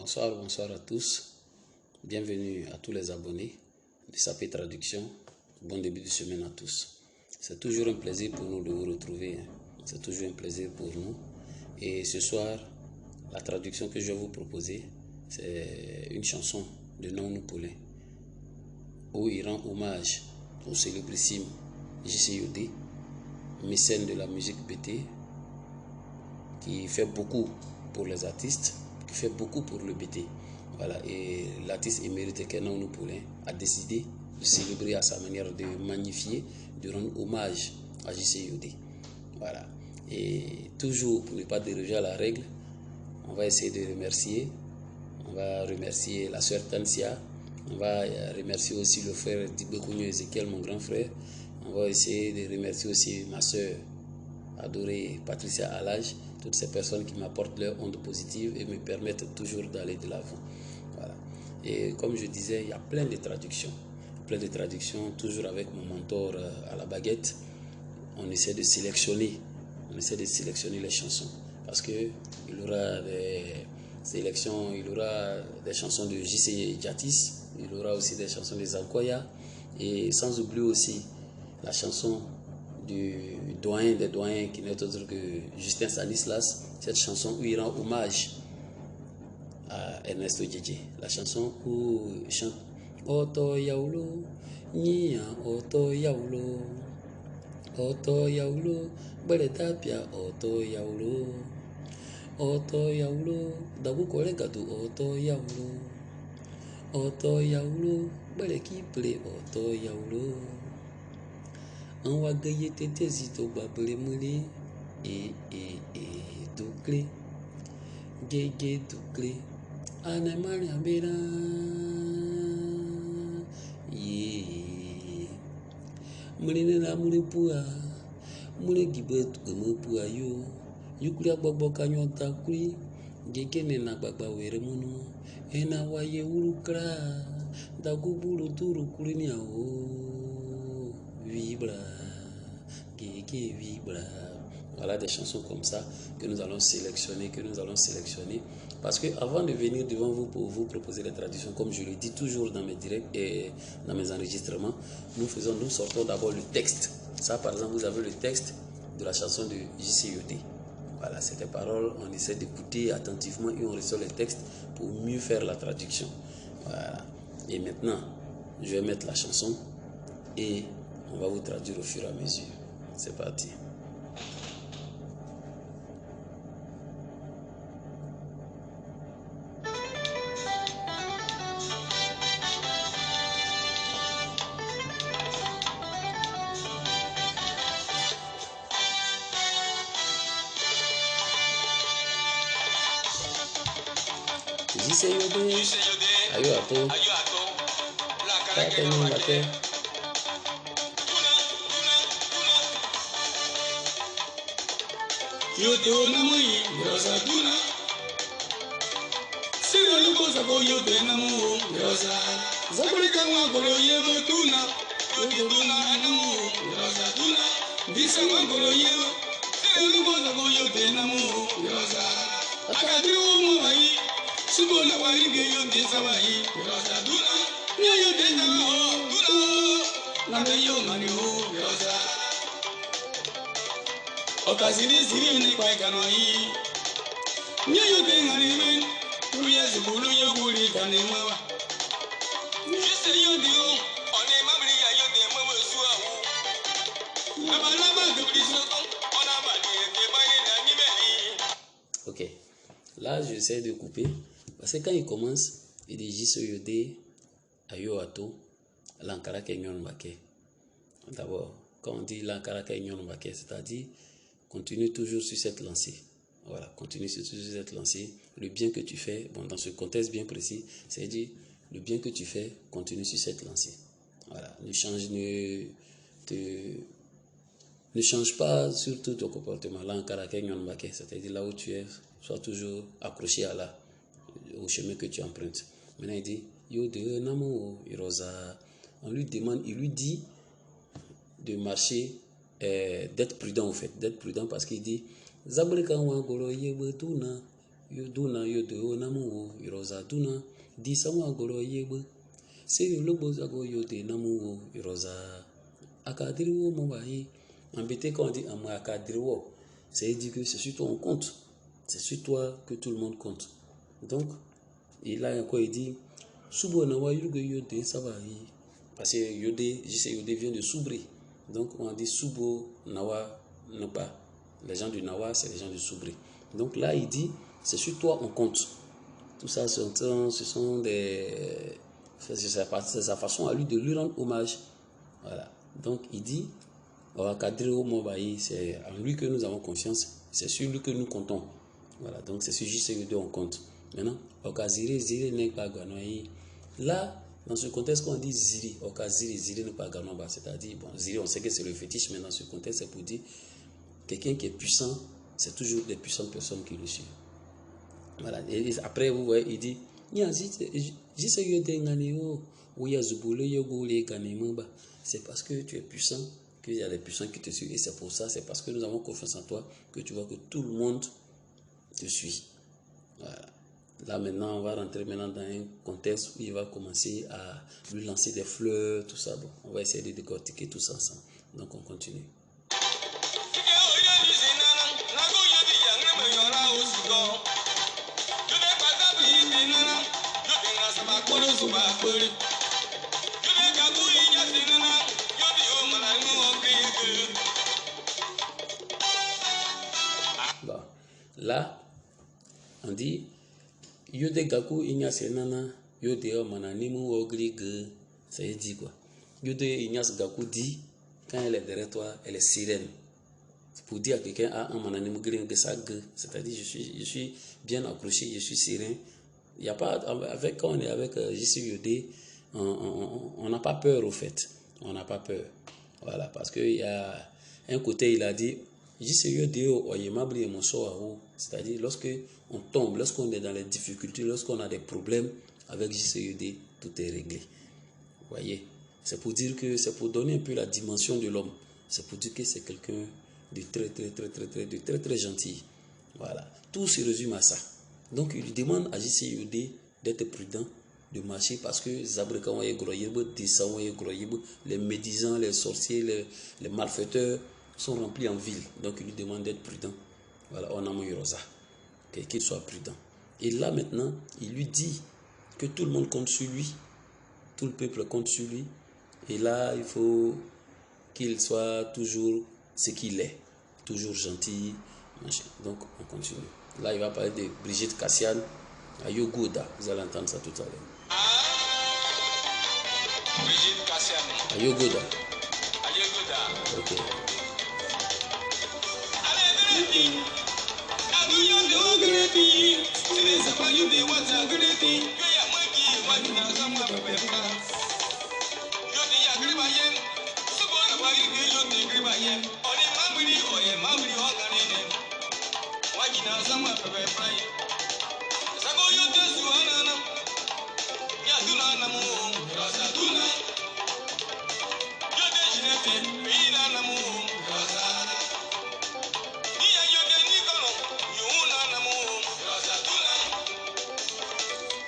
Bonsoir, bonsoir à tous. Bienvenue à tous les abonnés de Sapé Traduction. Bon début de semaine à tous. C'est toujours un plaisir pour nous de vous retrouver. C'est toujours un plaisir pour nous. Et ce soir, la traduction que je vais vous proposer, c'est une chanson de Nounou Poulain, où il rend hommage au célébrissime J.C. Yodé, mécène de la musique BT, qui fait beaucoup pour les artistes, qui fait beaucoup pour le BT. Voilà, et l'artiste émérite Nounou Poulain a décidé de célébrer à sa manière, de magnifier, de rendre hommage à J.C. Yodé. Voilà, et toujours pour ne pas déroger à la règle, on va essayer de remercier. On va remercier la sœur Tansia. On va remercier aussi le frère Dibekouno Ezekiel, mon grand frère. On va essayer de remercier aussi ma sœur adorée Patricia Alage, toutes ces personnes qui m'apportent leur onde positive et me permettent toujours d'aller de l'avant. Voilà. Et comme je disais, il y a plein de traductions, toujours avec mon mentor à la baguette. On essaie de sélectionner les chansons, parce que il y aura des sélections, il y aura des chansons de J.C. Jatis, il y aura aussi des chansons de Zankoya, et sans oublier aussi la chanson du doyen des doyens qui n'est autre que Justin Stanislas, cette chanson où il rend hommage à Ernesto Djedje, la chanson où il chante Oto Yaoulo, Nia Oto Yaoulo, Oto Yaoulo, Beletapia Oto Yaoulo, Oto Yaoulo, Dabu Kolegadu Oto Yaoulo, Oto Yaoulo, Belekiple Oto Yaoulo. En wagaye tete zito babele mule doucle gege doucle anemani abera ye mule na mule pua mule gibet kemo pua yo yukuri agbogbo kanyo takuri gege ne na gbagba were munu ena waye urukra dagubulu turu kulini ao vibra. Voilà des chansons comme ça que nous allons sélectionner, parce que avant de venir devant vous pour vous proposer les traductions, comme je le dis toujours dans mes directs et dans mes enregistrements, nous sortons d'abord le texte. Ça, par exemple, vous avez le texte de la chanson de J.C. Yodé. Voilà, c'est des paroles, on essaie d'écouter attentivement et on ressort les textes pour mieux faire la traduction. Voilà. Et maintenant, je vais mettre la chanson et on va vous traduire au fur et à mesure. C'est parti. J.C. Yodé, ayo ato, tateni mbate. Yodo namu yosa duna, sira luko sabo yodo namu yosa, zaburi kama golo yebo duna, yodo duna namu yosa duna, disama golo yebo, sira luko sabo yodo namu yosa, akadiru muwai, subo na wali ge yodo sawai yosa duna, yodo namu duna, name yo mani yosa. Okazini ziri ni kwa ikano hii Nyoyo tengani men Uye zibulu yoguli kane mwa Jise yodi o One mamri ya yodi mwa suwa u Abalaba gubli soto Ona bali Kebani na nimeli. Ok, là j'essaie de couper parce que quand il commence il dit J.C. Yodé ayo ato Lankara Kenyon Wake. D'abord, quand on dit Lankara Kenyon Wake, c'est-à-dire continue toujours sur cette lancée. Voilà, continue sur cette lancée. Le bien que tu fais, bon, dans ce contexte bien précis, c'est-à-dire le bien que tu fais, continue sur cette lancée. Voilà, ne change pas surtout ton comportement. Là, en caractère, c'est-à-dire là où tu es, sois toujours accroché au chemin que tu empruntes. Maintenant, il dit, yo de namo irosa. On lui demande, il lui dit de marcher. D'être prudent, au fait, d'être prudent, parce qu'il dit Zabrika wangolo yebetuna Yoduna yodo namu iroza duna di sawa goro yebe se lobo zago yode namu iroza akadiriwo mobayi embêté quand on dit akadiriwo ça veut dire que c'est sur toi on compte, c'est sur toi que tout le monde compte. Donc et là encore il dit subo na wa yugo yode sabayi parce que yode je sais yode vient de Soubré, donc on dit subo nawa non pas les gens du Nawa c'est les gens de Soubré. Donc là il dit c'est sur toi on compte. Tout ça, ce sont des... C'est sa façon à lui de lui rendre hommage. Voilà. Donc, il dit, c'est en lui que nous avons confiance. C'est sur lui que nous comptons. Voilà. Donc, c'est sur JCE2 on compte. Maintenant, là, dans ce contexte, quand on dit Ziri, Ziri n'est pas Ganoba. C'est-à-dire, bon, Ziri, on sait que c'est le fétiche, mais dans ce contexte, c'est pour dire quelqu'un qui est puissant, c'est toujours des puissantes personnes qui le suivent. Voilà. Et après, vous voyez, il dit, c'est parce que tu es puissant qu'il y a des puissants qui te suivent. Et c'est pour ça, c'est parce que nous avons confiance en toi que tu vois que tout le monde te suit. Voilà. Là maintenant, on va rentrer maintenant dans un contexte où il va commencer à lui lancer des fleurs, tout ça. Bon, on va essayer de décortiquer tout ça ensemble. Donc on continue. Bon. Là, on dit Yode Gaku Ignace Nana, Yode Mananimu Ogli Ge. Ça veut dire quoi? Yode Ignace Gaku dit, quand elle est derrière toi, elle est sirène. C'est pour dire à quelqu'un, ah, un Mananimu Ge, c'est-à-dire je suis bien accroché, je suis sirène. Il n'y a pas, avec, quand on est avec JC Yodé, on n'a pas peur au fait. On n'a pas peur. Voilà, parce qu'il y a un côté, il a dit, JC Yodé, c'est-à-dire lorsque on tombe, lorsqu'on est dans les difficultés, lorsqu'on a des problèmes avec JC Yodé, tout est réglé. Vous voyez, c'est pour dire que, c'est pour donner un peu la dimension de l'homme. C'est pour dire que c'est quelqu'un de très gentil. Voilà, tout se résume à ça. Donc il lui demande à JC Yodé d'être prudent, de marcher parce que les médisants, les sorciers, les malfaiteurs sont remplis en ville. Donc il lui demande d'être prudent. Voilà, on a mon Rosa, qu'il soit prudent. Et là maintenant, il lui dit que tout le monde compte sur lui, tout le peuple compte sur lui. Et là, il faut qu'il soit toujours ce qu'il est, toujours gentil. Donc on continue. Là, il va parler de Brigitte Cassian à Yogoda. Vous allez entendre ça tout à l'heure. Brigitte Cassian. À Yogoda. À Yogoda. Ok.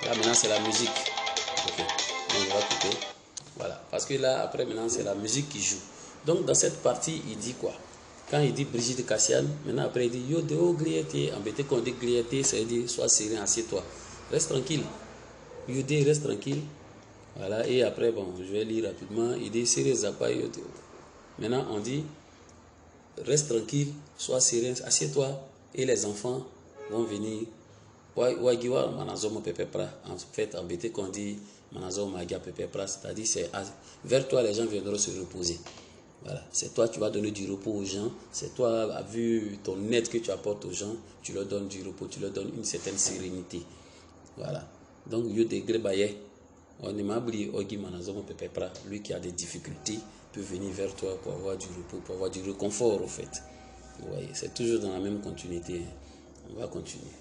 Là maintenant c'est la musique. Ok. On va couper. Voilà. Parce que là après maintenant c'est la musique qui joue. Donc dans cette partie il dit quoi? Quand il dit Brigitte Cassian, maintenant après il dit Yo deo griété, embêté qu'on dit griété, ça veut dire sois serein, assieds-toi. Reste tranquille. Yo dé, reste tranquille. Voilà, et après bon, je vais lire rapidement. Il dit Séré Zapa Yo deo. Maintenant on dit reste tranquille, sois serein, assieds-toi et les enfants vont venir. Wagiwa Manazomo Pepepra, en fait embêté qu'on dit Manazomo Magia Pepepra, c'est-à-dire c'est vers toi les gens viendront se reposer. Voilà, c'est toi tu vas donner du repos aux gens, c'est toi, vu ton aide que tu apportes aux gens, tu leur donnes du repos, tu leur donnes une certaine sérénité. Voilà, donc Yode Grebaye, on est mabli Ogi Manazomo Pepepra, lui qui a des difficultés peut venir vers toi pour avoir du repos, pour avoir du réconfort au fait. Vous voyez, c'est toujours dans la même continuité. On va continuer.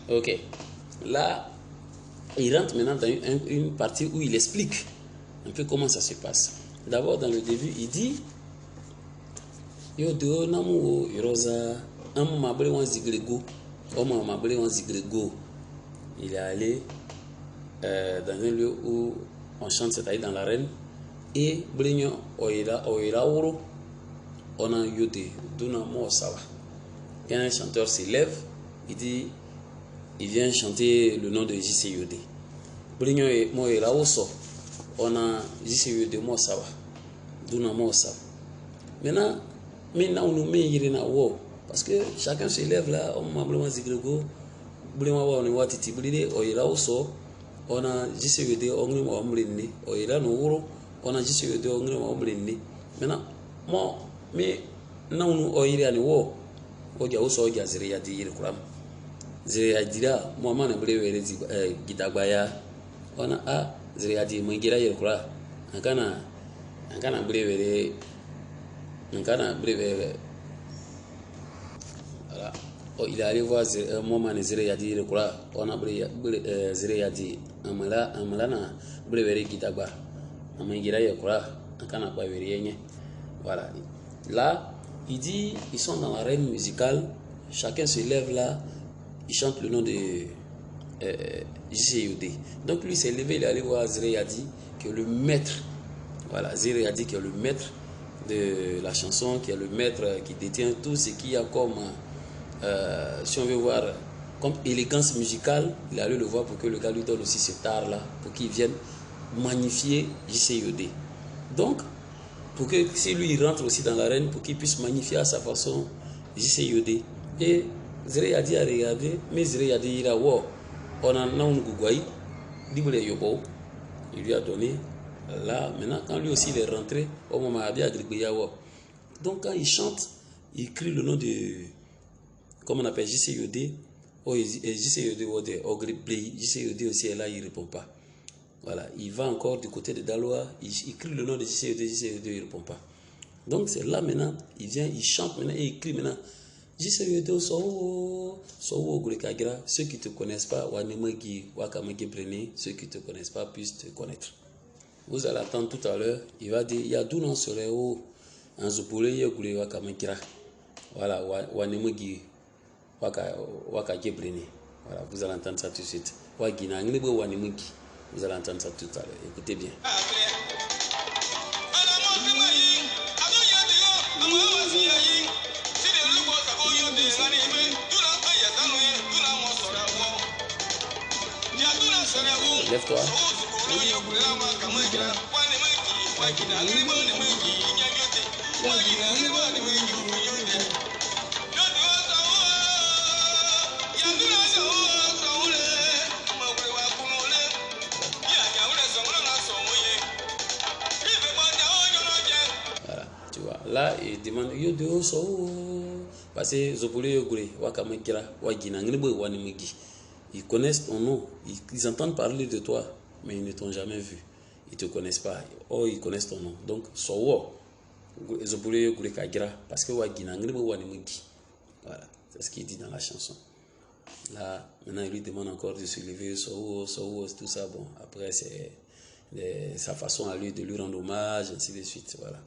Ok. Là, il rentre maintenant dans une partie où il explique un peu comment ça se passe. D'abord, dans le début, il dit Yo do namu iroza mabele wan zigrego. Mabele wan zigrego. Il est allé dans un lieu où on chante, c'est-à-dire dans l'arène. Et Blignon Oira Oro, on a yoté, Duna Mo Sawa. Quand un chanteur s'élève, il dit, il vient chanter le nom de J.C. Yodé. Blignon Oira Oso, on a J.C. Yodé Mo Sawa. Duna Mo Sawa. Maintenant on nous met Irina Wo. Parce que chacun s'élève là, on m'a blâmé Zigrego, Blignon Wa, on est Watiti, Blide, Oira Oso, on a J.C. Yodé, on est Mouamblini, Oira Nouro. On a juste eu deux angles. Maintenant, moi, mais non, on irait à nouveau. On a aussi eu Zéry à dire quoi. Zéry à dire, moi, man, on brûle Gidabaya. On a Zéry à dire, moi, Gira y quoi. Un cana brûle. Un cana brûle. Voilà. Il est allé voir mon man Zéry à dire quoi. On a brûlé Zéry à dire, un malana brûle Gidaba. Voilà. Là, il dit, ils sont dans l'arène musicale, chacun se lève là, il chante le nom de J.C. Yodé. Donc lui s'est levé, il est allé voir Zéry Yadi, qui est le maître. Voilà, Zéry Yadi qui est le maître de la chanson, qui est le maître qui détient tout ce qu'il y a comme, si on veut voir, comme élégance musicale. Il est allé le voir pour que le gars lui donne aussi cet art-là, pour qu'il vienne magnifier J.C. Yodé. Donc, pour que si lui il rentre aussi dans l'arène, pour qu'il puisse magnifier à sa façon J.C. Yodé. Et Zéry Yadi a regardé, mais Zéry Yadi il a wow, on a un Gougaï, il lui a donné. Là, maintenant, quand lui aussi il est rentré, au moment où donc quand il chante, il crie le nom de, comment on appelle, J.C. Yodé. J.C. Yodé, J.C. Yodé aussi est là, il ne répond pas. Voilà, il va encore du côté de Daloa, il crie le nom de J.C. Yodé, il ne répond pas. Donc c'est là maintenant, il vient, il chante maintenant et il crie maintenant. J.C. Yodé, ceux qui ne te connaissent pas, ceux qui ne te connaissent pas puissent te connaître. Vous allez attendre tout à l'heure, il va dire, il y a d'où l'on serait où, en Zopole, il y a Goulé Wakamakira. Voilà, Wanemegi, Wakagebrene. Voilà, vous allez entendre ça tout de suite. Wagina, Wanemegi. Vous allez entendre ça tout à l'heure. Écoutez bien. Lève-toi. Là, il demande yo de so parce que Zopole Yogure, Wakamakira, Wagina, Wanimigi. Ils connaissent ton nom, ils entendent parler de toi, mais ils ne t'ont jamais vu. Ils ne te connaissent pas. Oh, ils connaissent ton nom. Donc, Sowo, parce que voilà, c'est ce qu'il dit dans la chanson. Là, maintenant, il lui demande encore de se lever, tout ça. Bon, après, c'est sa façon à lui de lui rendre hommage, ainsi de suite. Voilà.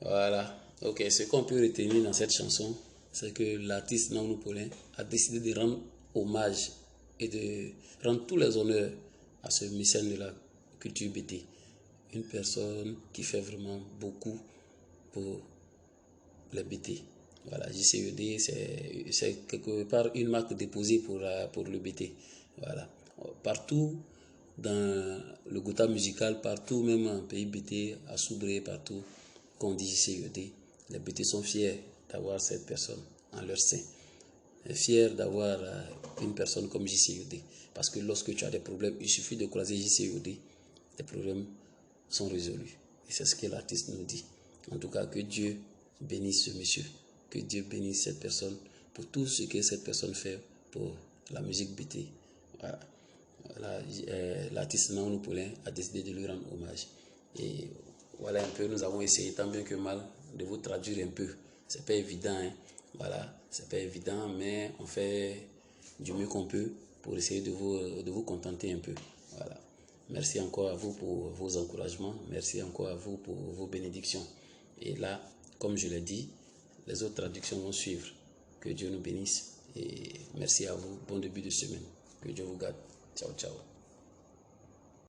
Voilà. Ok, ce qu'on peut retenir dans cette chanson, c'est que l'artiste Naounou Paulin a décidé de rendre hommage et de rendre tous les honneurs à ce mécène de la culture BT. Une personne qui fait vraiment beaucoup pour les BT. Voilà, JCED, c'est quelque part une marque déposée pour le BT. Voilà. Partout dans le Gotha musical, partout, même en pays BT, à Soubré, partout, quand on dit JCED, les BT sont fiers d'avoir cette personne en leur sein. Fiers d'avoir une personne comme JCED. Parce que lorsque tu as des problèmes, il suffit de croiser JCED, les problèmes sont résolus. Et c'est ce que l'artiste nous dit. En tout cas, que Dieu bénisse ce monsieur. Que Dieu bénisse cette personne pour tout ce que cette personne fait pour la musique BT. Voilà. L'artiste Naounou Paulin a décidé de lui rendre hommage. Et voilà un peu, nous avons essayé tant bien que mal de vous traduire un peu. C'est pas évident, hein. Voilà, c'est pas évident, mais on fait du mieux qu'on peut pour essayer de vous contenter un peu. Voilà. Merci encore à vous pour vos encouragements. Merci encore à vous pour vos bénédictions. Et là, comme je l'ai dit, les autres traductions vont suivre. Que Dieu nous bénisse. Et merci à vous. Bon début de semaine. Que Dieu vous garde. Ciao, ciao.